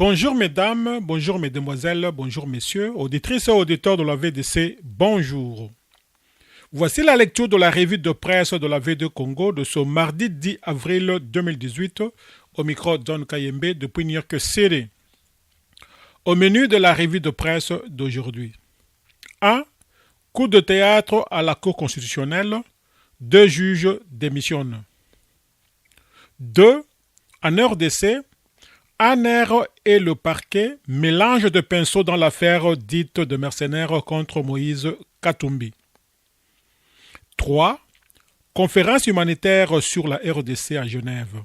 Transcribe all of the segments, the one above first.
Bonjour mesdames, bonjour mesdemoiselles, bonjour messieurs, auditrices et auditeurs de la VDC, bonjour. Voici la lecture de la revue de presse de la V2 Congo de ce mardi 10 avril 2018 au micro John Kayembe depuis New York City. Au menu de la revue de presse d'aujourd'hui. 1. Coup de théâtre à la Cour constitutionnelle, 2 juges démissionnent. 2. En RDC, ANER et le parquet mélangent de pinceaux dans l'affaire dite de mercenaires contre Moïse Katumbi. 3. Conférence humanitaire sur la RDC à Genève.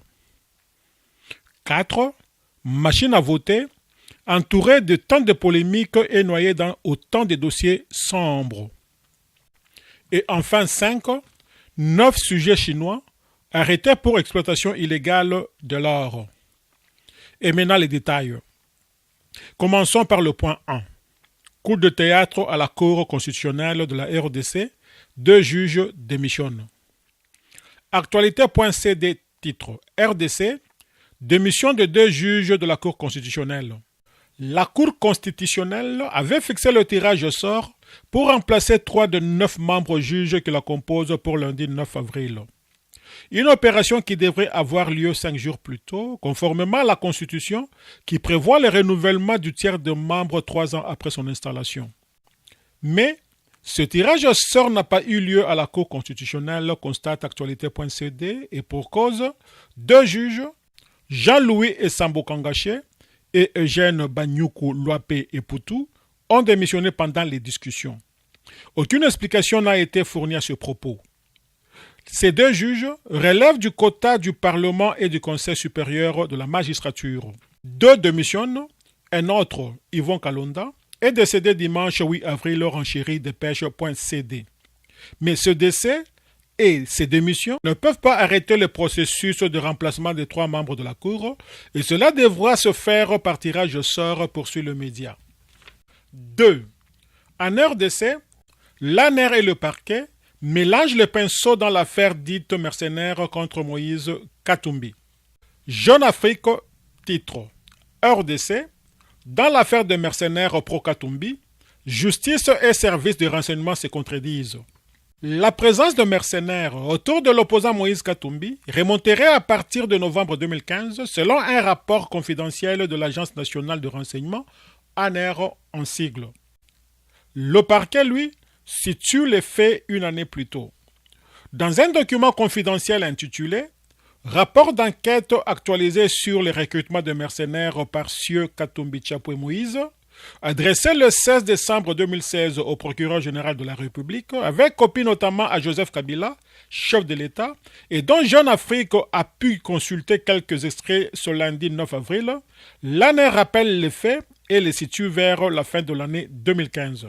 4. Machine à voter, entourée de tant de polémiques et noyée dans autant de dossiers sombres. Et enfin 5. 9 sujets chinois arrêtés pour exploitation illégale de l'or. Et maintenant les détails. Commençons par le point 1. Coup de théâtre à la Cour constitutionnelle de la RDC, 2 juges démissionnent. Actualité.cd titre RDC, démission de 2 juges de la Cour constitutionnelle. La Cour constitutionnelle avait fixé le tirage au sort pour remplacer 3 de 9 membres juges qui la composent pour lundi 9 avril. Une opération qui devrait avoir lieu 5 jours plus tôt, conformément à la Constitution, qui prévoit le renouvellement du tiers de membres 3 ans après son installation. Mais ce tirage au sort n'a pas eu lieu à la Cour constitutionnelle, constate actualité.cd, et pour cause, 2 juges, Jean-Louis Essambo Kangaché et Eugène Banyuku Loapé et Poutou, ont démissionné pendant les discussions. Aucune explication n'a été fournie à ce propos. Ces 2 juges relèvent du quota du Parlement et du Conseil supérieur de la magistrature. 2 démissionnent, un autre, Yvon Kalonda, est décédé dimanche 8 avril en Chérie de pêche.cd. Mais ce décès et ces démissions ne peuvent pas arrêter le processus de remplacement des 3 membres de la Cour et cela devra se faire par tirage au sort, poursuit le média. 2. En RDC, l'ANER et le parquet mélange le pinceau dans l'affaire dite mercenaire contre Moïse Katumbi. Jeune Afrique titre RDC, dans l'affaire des mercenaires pro-Katumbi, justice et services de renseignement se contredisent. La présence de mercenaires autour de l'opposant Moïse Katumbi remonterait à partir de novembre 2015 selon un rapport confidentiel de l'Agence nationale de renseignement, ANER en sigle. Le parquet, lui, situe les faits une année plus tôt. Dans un document confidentiel intitulé « Rapport d'enquête actualisé sur les recrutements de mercenaires par Sieux Katumbi Tchapou et Moïse », adressé le 16 décembre 2016 au procureur général de la République, avec copie notamment à Joseph Kabila, chef de l'État, et dont Jeune Afrique a pu consulter quelques extraits ce lundi 9 avril, l'ANER rappelle les faits et les situe vers la fin de l'année 2015.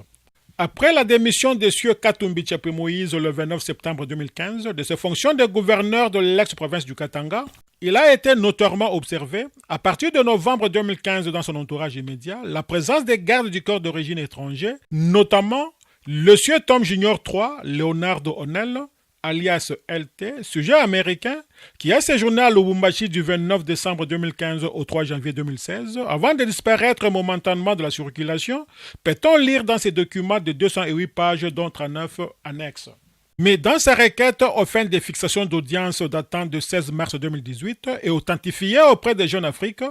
Après la démission de Sieux Katumbi Tchapou Moïse le 29 septembre 2015 de ses fonctions de gouverneur de l'ex-province du Katanga, il a été notoirement observé, à partir de novembre 2015 dans son entourage immédiat, la présence des gardes du corps d'origine étranger, notamment le Sieux Tom Junior III, Leonardo Onel, alias LT, sujet américain, qui a séjourné à Lubumbashi du 29 décembre 2015 au 3 janvier 2016, avant de disparaître momentanément de la circulation, peut-on lire dans ces documents de 208 pages, dont 39 annexes. Mais dans sa requête aux fins de fixation d'audience datant de 16 mars 2018 et authentifiée auprès de Jeune Afrique,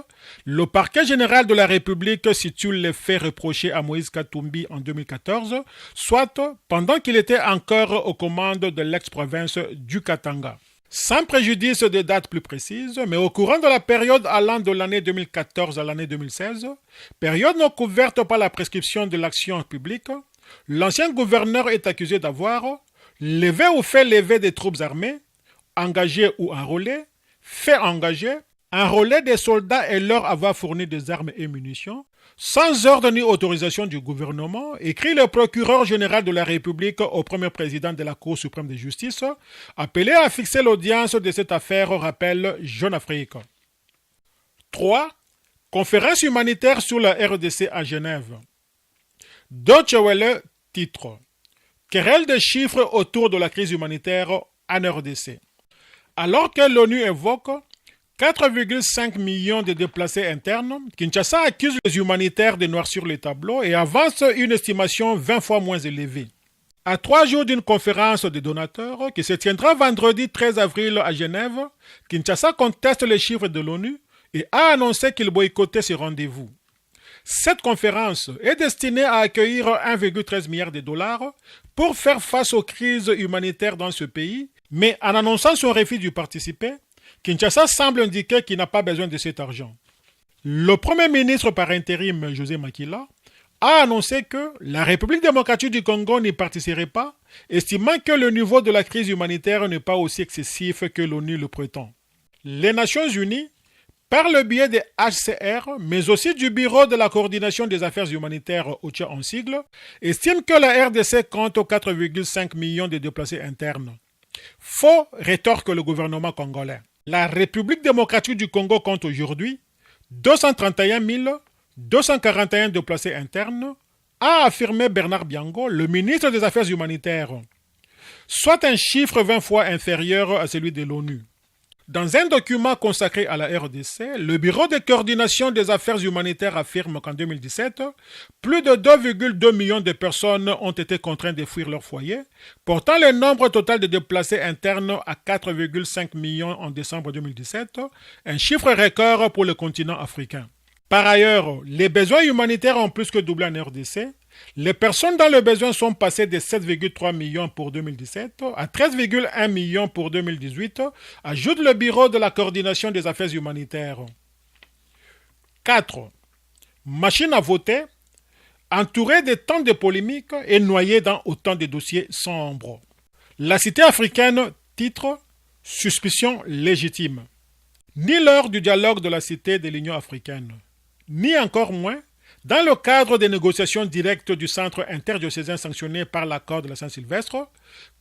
le parquet général de la République situe les faits reprochés à Moïse Katumbi en 2014, soit pendant qu'il était encore aux commandes de l'ex-province du Katanga. Sans préjudice des dates plus précises, mais au courant de la période allant de l'année 2014 à l'année 2016, période non couverte par la prescription de l'action publique, l'ancien gouverneur est accusé d'avoir levé ou fait lever des troupes armées, engagées ou enrôlées, fait engager, enrôler des soldats et leur avoir fourni des armes et munitions, sans ordre ni autorisation du gouvernement, écrit le procureur général de la République au premier président de la Cour suprême de justice, appelé à fixer l'audience de cette affaire, rappelle Jeune Afrique. 3. Conférence humanitaire sur la RDC à Genève. Deutsche Welle titre Querelle de chiffres autour de la crise humanitaire en RDC. Alors que l'ONU évoque 4,5 millions de déplacés internes, Kinshasa accuse les humanitaires de noircir les tableaux et avance une estimation 20 fois moins élevée. À 3 jours d'une conférence des donateurs qui se tiendra vendredi 13 avril à Genève, Kinshasa conteste les chiffres de l'ONU et a annoncé qu'il boycottait ce rendez-vous. Cette conférence est destinée à accueillir 1,13 milliard de dollars pour faire face aux crises humanitaires dans ce pays, mais en annonçant son refus d'y participer, Kinshasa semble indiquer qu'il n'a pas besoin de cet argent. Le Premier ministre par intérim, José Makila, a annoncé que la République démocratique du Congo n'y participerait pas, estimant que le niveau de la crise humanitaire n'est pas aussi excessif que l'ONU le prétend. Les Nations Unies, par le biais des HCR, mais aussi du Bureau de la coordination des affaires humanitaires OCHA en sigle, estiment que la RDC compte 4,5 millions de déplacés internes. Faux, rétorque le gouvernement congolais. La République démocratique du Congo compte aujourd'hui 231 241 déplacés internes, a affirmé Bernard Biango, le ministre des Affaires humanitaires, soit un chiffre 20 fois inférieur à celui de l'ONU. Dans un document consacré à la RDC, le Bureau de coordination des affaires humanitaires affirme qu'en 2017, plus de 2,2 millions de personnes ont été contraintes de fuir leur foyer, portant le nombre total de déplacés internes à 4,5 millions en décembre 2017, un chiffre record pour le continent africain. Par ailleurs, les besoins humanitaires ont plus que doublé en RDC. Les personnes dans le besoin sont passées de 7,3 millions pour 2017 à 13,1 millions pour 2018, ajoute le Bureau de la coordination des affaires humanitaires. 4. Machine à voter, entourée de tant de polémiques et noyée dans autant de dossiers sombres. La cité africaine titre « Suspicion légitime ». Ni lors du dialogue de la cité de l'Union africaine, ni encore moins dans le cadre des négociations directes du centre interdiocésain sanctionné par l'accord de la Saint-Sylvestre,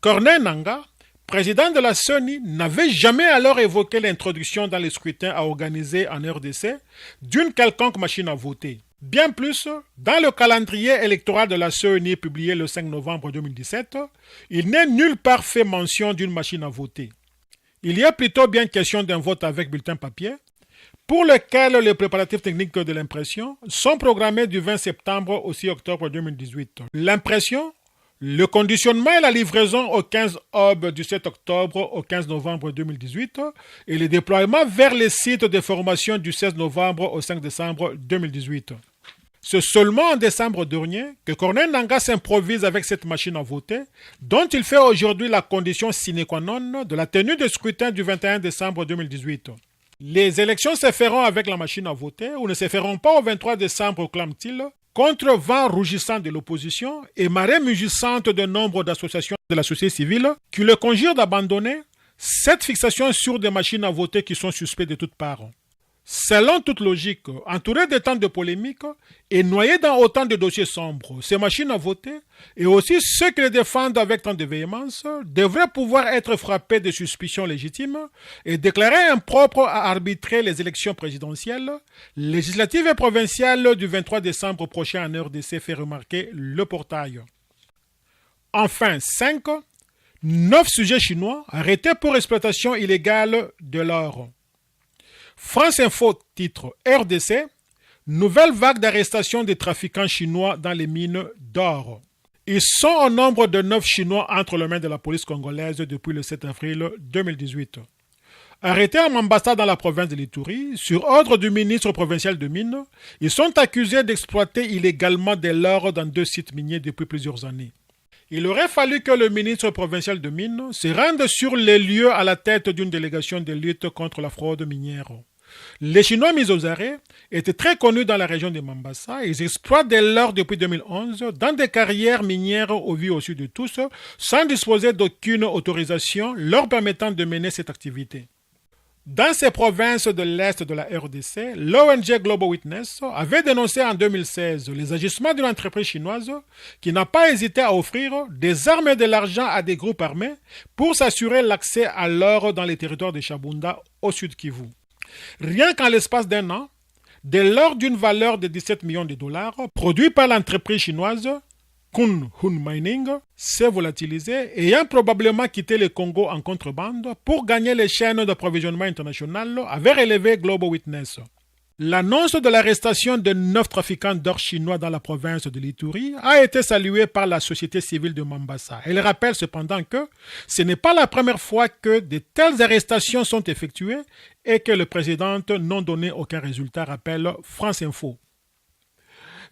Corneille Nangaa, président de la CENI, n'avait jamais alors évoqué l'introduction dans les scrutins à organiser en RDC d'une quelconque machine à voter. Bien plus, dans le calendrier électoral de la CENI publié le 5 novembre 2017, il n'est nulle part fait mention d'une machine à voter. Il y a plutôt bien question d'un vote avec bulletin papier, pour lequel les préparatifs techniques de l'impression sont programmés du 20 septembre au 6 octobre 2018. L'impression, le conditionnement et la livraison au 15 aube du 7 octobre au 15 novembre 2018 et le déploiement vers les sites de formation du 16 novembre au 5 décembre 2018. C'est seulement en décembre dernier que Corneille Nangaa s'improvise avec cette machine à voter, dont il fait aujourd'hui la condition sine qua non de la tenue de scrutin du 21 décembre 2018. Les élections se feront avec la machine à voter ou ne se feront pas au 23 décembre, clame-t-il, contre vent rougissant de l'opposition et marée mugissante de nombre d'associations de la société civile qui le conjurent d'abandonner cette fixation sur des machines à voter qui sont suspectes de toutes parts. Selon toute logique, entourées de tant de polémiques et noyées dans autant de dossiers sombres, ces machines à voter, et aussi ceux qui les défendent avec tant de véhémence, devraient pouvoir être frappés de suspicions légitimes et déclarés impropres à arbitrer les élections présidentielles, législatives et provinciales du 23 décembre prochain en RDC, fait remarquer le portail. Enfin, 5. 9 sujets chinois arrêtés pour exploitation illégale de l'or. France Info titre RDC, nouvelle vague d'arrestation des trafiquants chinois dans les mines d'or. Ils sont au nombre de 9 Chinois entre les mains de la police congolaise depuis le 7 avril 2018. Arrêtés à Mambasa dans la province de l'Ituri, sur ordre du ministre provincial de Mines, ils sont accusés d'exploiter illégalement de l'or dans 2 sites miniers depuis plusieurs années. Il aurait fallu que le ministre provincial de Mines se rende sur les lieux à la tête d'une délégation de lutte contre la fraude minière. Les Chinois mis aux arrêts étaient très connus dans la région de Mambasa. Ils exploitent de l'or depuis 2011 dans des carrières minières au vu au sud de tous, sans disposer d'aucune autorisation leur permettant de mener cette activité. Dans ces provinces de l'Est de la RDC, l'ONG Global Witness avait dénoncé en 2016 les agissements d'une entreprise chinoise qui n'a pas hésité à offrir des armes et de l'argent à des groupes armés pour s'assurer l'accès à l'or dans les territoires de Chabunda au sud Kivu. Rien qu'en l'espace d'un an, de l'or d'une valeur de 17 millions de dollars produit par l'entreprise chinoise Kun Hun Mining s'est volatilisé, ayant probablement quitté le Congo en contrebande pour gagner les chaînes d'approvisionnement internationales, avait relevé Global Witness. L'annonce de l'arrestation de 9 trafiquants d'or chinois dans la province de l'Ituri a été saluée par la société civile de Mombasa. Elle rappelle cependant que ce n'est pas la première fois que de telles arrestations sont effectuées et que le président n'ont donné aucun résultat, rappelle France Info.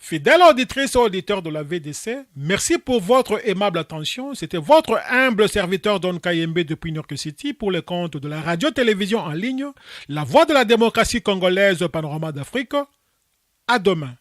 Fidèles auditrices et auditeurs de la VDC, merci pour votre aimable attention. C'était votre humble serviteur Don Kayembe depuis New York City pour le compte de la radio-télévision en ligne, La Voix de la démocratie congolaise Panorama d'Afrique. À demain.